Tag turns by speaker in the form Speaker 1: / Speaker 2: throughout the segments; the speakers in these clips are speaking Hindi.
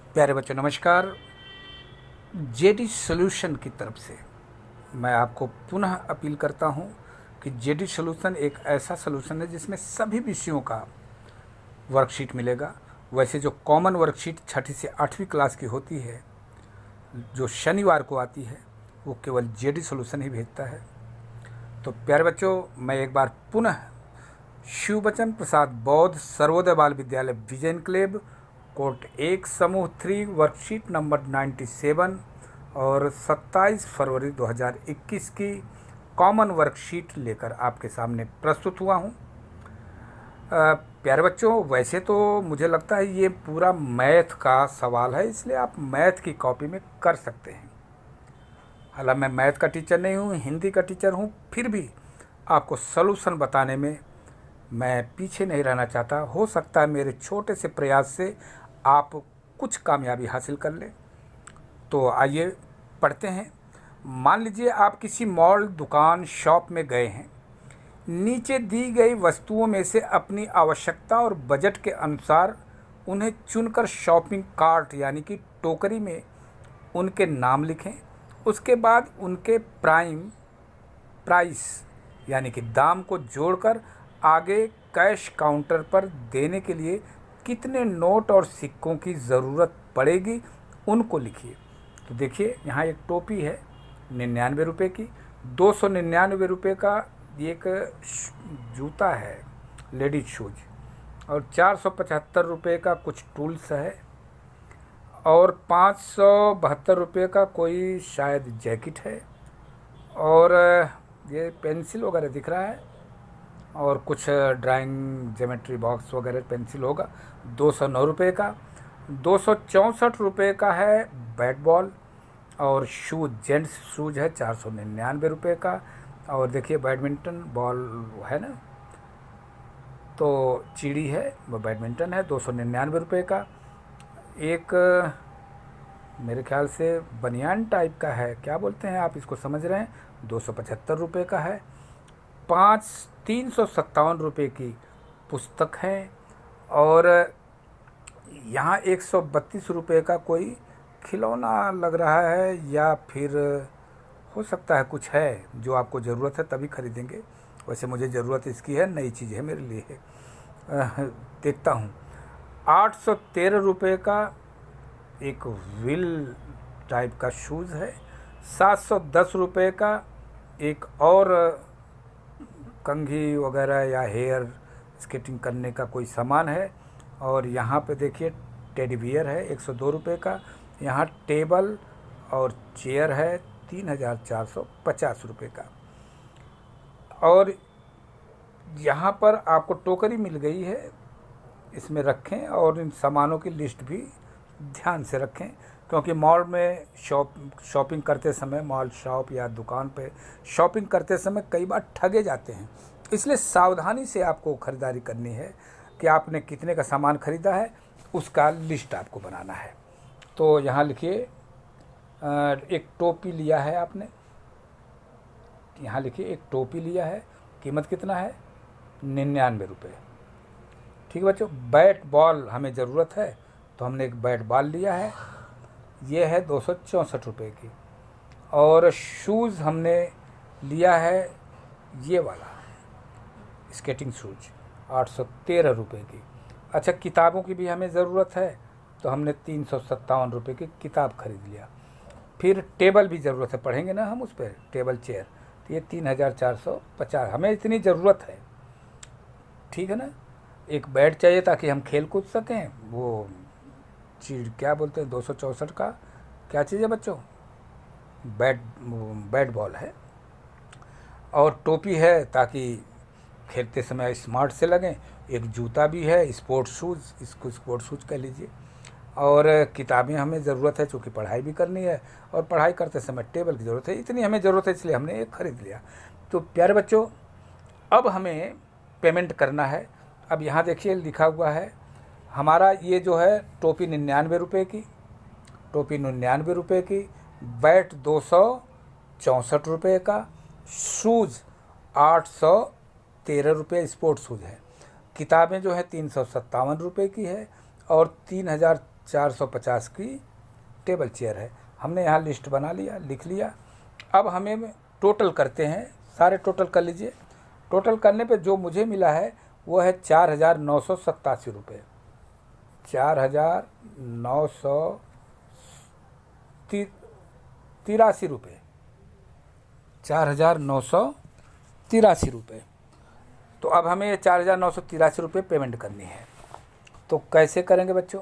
Speaker 1: प्यारे बच्चों नमस्कार। जेडी सॉल्यूशन की तरफ से मैं आपको पुनः अपील करता हूं कि जेडी सॉल्यूशन एक ऐसा सॉल्यूशन है जिसमें सभी विषयों का वर्कशीट मिलेगा। वैसे जो कॉमन वर्कशीट छठी से 8वीं क्लास की होती है, जो शनिवार को आती है, वो केवल जेडी सॉल्यूशन ही भेजता है। तो प्यारे बच्चों, मैं एक बार पुनः शिवबचन प्रसाद बौद्ध सर्वोदय बाल विद्यालय विजय एन्क्लेव कोर्ट 1 समूह 3 वर्कशीट नंबर 97 और 27 फरवरी 2021 की कॉमन वर्कशीट लेकर आपके सामने प्रस्तुत हुआ हूँ। प्यारे बच्चों, वैसे तो मुझे लगता है ये पूरा मैथ का सवाल है, इसलिए आप मैथ की कॉपी में कर सकते हैं। हालांकि मैं मैथ का टीचर नहीं हूँ, हिंदी का टीचर हूँ, फिर भी आपको सॉल्यूशन बताने में मैं पीछे नहीं रहना चाहता। हो सकता है मेरे छोटे से प्रयास से आप कुछ कामयाबी हासिल कर लें। तो आइए पढ़ते हैं। मान लीजिए आप किसी मॉल, दुकान, शॉप में गए हैं। नीचे दी गई वस्तुओं में से अपनी आवश्यकता और बजट के अनुसार उन्हें चुनकर शॉपिंग कार्ट यानी कि टोकरी में उनके नाम लिखें। उसके बाद उनके प्राइस यानी कि दाम को जोड़कर आगे कैश काउंटर पर देने के लिए कितने नोट और सिक्कों की ज़रूरत पड़ेगी उनको लिखिए। तो देखिए, यहाँ एक टोपी है 99 रुपये की, 299 रुपये का एक जूता है लेडीज शूज, और 475 रुपये का कुछ टूल्स है, और 572 रुपये का कोई शायद जैकेट है, और ये पेंसिल वगैरह दिख रहा है, और कुछ ड्राइंग ज्योमेट्री बॉक्स वगैरह पेंसिल होगा 209 रुपये का। 264 रुपये का है बैट बॉल, और शूज जेंट्स शूज है 499 रुपये का। और देखिए बैडमिंटन बॉल है ना, तो चिड़ी है, वो बैडमिंटन है 299 रुपये का। एक मेरे ख्याल से बनियान टाइप का है, क्या बोलते हैं आप इसको, समझ रहे हैं, 275 रुपये का है। 357 रुपये की पुस्तक है, और यहाँ 132 रुपये का कोई खिलौना लग रहा है, या फिर हो सकता है कुछ है जो आपको ज़रूरत है तभी खरीदेंगे। वैसे मुझे ज़रूरत इसकी है, नई चीज़ है मेरे लिए। देखता हूँ। 813 रुपये का एक व्हील टाइप का शूज़ है। 710 रुपये का एक और कंघी वगैरह या हेयर स्केटिंग करने का कोई सामान है। और यहाँ पे देखिए टेडी बियर है 102 रुपये का। यहाँ टेबल और चेयर है 3450 रुपये का। और यहाँ पर आपको टोकरी मिल गई है, इसमें रखें, और इन सामानों की लिस्ट भी ध्यान से रखें, क्योंकि मॉल में शॉपिंग करते समय, मॉल शॉप या दुकान पे शॉपिंग करते समय कई बार ठगे जाते हैं। इसलिए सावधानी से आपको ख़रीदारी करनी है कि आपने कितने का सामान ख़रीदा है, उसका लिस्ट आपको बनाना है। तो यहाँ लिखिए, एक टोपी लिया है आपने, यहाँ लिखिए एक टोपी लिया है, कीमत कितना है, 99 रुपये। ठीक है बच्चों। बैट बॉल हमें ज़रूरत है, तो हमने एक बैट बॉल लिया है, ये है 264 रुपये की। और शूज़ हमने लिया है ये वाला स्केटिंग शूज 813 रुपये की। अच्छा, किताबों की भी हमें ज़रूरत है, तो हमने 357 रुपये की किताब खरीद लिया। फिर टेबल भी ज़रूरत है, पढ़ेंगे ना हम उस पर, टेबल चेयर, तो ये 3450, हमें इतनी ज़रूरत है। ठीक है ना। एक बैट चाहिए ताकि हम खेल कूद सकें, वो चीज़ क्या बोलते हैं 264 का क्या चीज़ है बच्चों, बैट बॉल है। और टोपी है ताकि खेलते समय स्मार्ट से लगें। एक जूता भी है, स्पोर्ट्स शूज़, इसको स्पोर्ट्स शूज़ कह लीजिए। और किताबें हमें ज़रूरत है, चूँकि पढ़ाई भी करनी है, और पढ़ाई करते समय टेबल की ज़रूरत है, इतनी हमें ज़रूरत है, इसलिए हमने एक ख़रीद लिया। तो प्यारे बच्चों, अब हमें पेमेंट करना है। अब यहाँ देखिए लिखा हुआ है हमारा, ये जो है टोपी 99 रुपये की, टोपी 99 रुपये की, बैट 264 रुपये का, शूज़ 813 रुपये स्पोर्ट्स शूज़ है, किताबें जो है 357 रुपये की है, और 450 की टेबल चेयर है। हमने यहाँ लिस्ट बना लिया, लिख लिया। अब हमें टोटल करते हैं, सारे टोटल कर लीजिए। टोटल करने पे जो मुझे मिला है वो है 4,987 रुपये, 4,983 रुपये, 4,983 रुपये। तो अब हमें 4,983 रुपये पेमेंट करनी है। तो कैसे करेंगे बच्चों?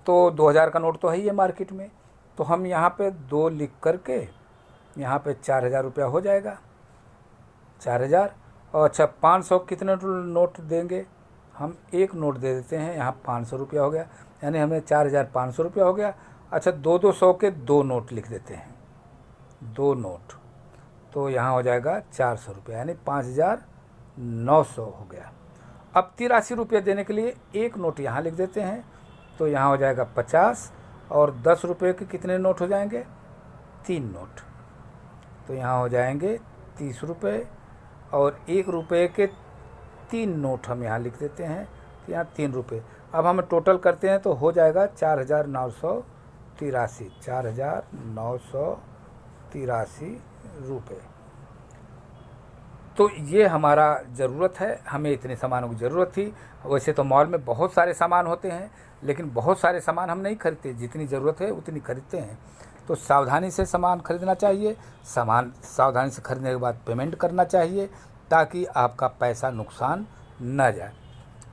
Speaker 1: तो 2,000 का नोट तो है ही है मार्केट में, तो हम यहाँ पे 2 लिख करके यहाँ पे 4,000 रुपया हो जाएगा, 4,000। और अच्छा 500 कितने नोट देंगे? हम एक नोट दे देते हैं, यहाँ 500 रुपया हो गया, यानी हमें 4,500 रुपया हो गया। अच्छा 200 के 2 नोट लिख देते हैं, 2 नोट, तो यहाँ हो जाएगा 400 रुपया, यानी 5,900 हो गया। अब 83 रुपये देने के लिए एक नोट यहाँ लिख देते हैं, तो यहाँ हो जाएगा 50, और 10 रुपये के कितने नोट हो जाएंगे? 3 नोट, तो यहाँ हो जाएंगे 30 रुपये, और 1 रुपये के 3 नोट हम यहाँ लिख देते हैं, तो यहाँ 3 रुपये। अब हम टोटल करते हैं तो हो जाएगा 4,983, 4,983 रुपये। तो ये हमारा ज़रूरत है, हमें इतने सामानों की ज़रूरत थी। वैसे तो मॉल में बहुत सारे सामान होते हैं, लेकिन बहुत सारे सामान हम नहीं खरीदते, जितनी ज़रूरत है उतनी खरीदते हैं। तो सावधानी से सामान खरीदना चाहिए, सामान सावधानी से खरीदने के बाद पेमेंट करना चाहिए, ताकि आपका पैसा नुकसान न जाए।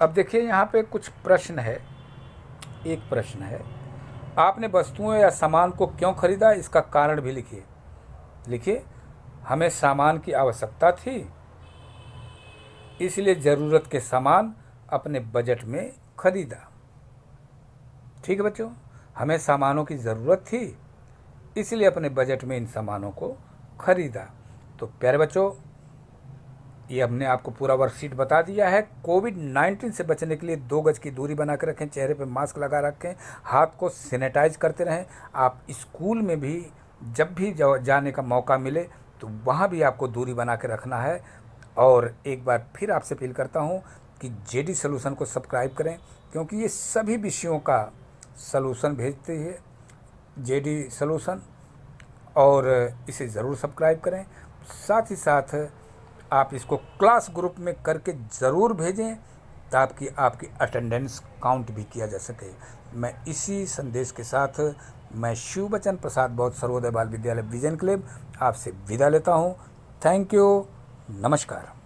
Speaker 1: अब देखिए यहाँ पे कुछ प्रश्न है। एक प्रश्न है, आपने वस्तुओं या सामान को क्यों खरीदा, इसका कारण भी लिखिए। लिखिए, हमें सामान की आवश्यकता थी, इसलिए ज़रूरत के सामान अपने बजट में खरीदा। ठीक है बच्चों, हमें सामानों की ज़रूरत थी, इसलिए अपने बजट में इन सामानों को खरीदा। तो प्यारे बच्चों, ये हमने आपको पूरा वर्कशीट बता दिया है। कोविड-19 से बचने के लिए 2 गज की दूरी बना के रखें, चेहरे पे मास्क लगा रखें, हाथ को सैनिटाइज करते रहें। आप स्कूल में भी जब भी जाने का मौका मिले तो वहाँ भी आपको दूरी बना के रखना है। और एक बार फिर आपसे अपील करता हूँ कि जेडी सॉल्यूशन को सब्सक्राइब करें, क्योंकि ये सभी विषयों का सलूशन भेजती है जेडी सॉल्यूशन, और इसे ज़रूर सब्सक्राइब करें। साथ ही साथ आप इसको क्लास ग्रुप में करके ज़रूर भेजें, ताकि आपकी अटेंडेंस काउंट भी किया जा सके। मैं इसी संदेश के साथ मैं शिव बचन प्रसाद बौद्ध सर्वोदय बाल विद्यालय विजन क्लब आपसे विदा लेता हूँ। थैंक यू, नमस्कार।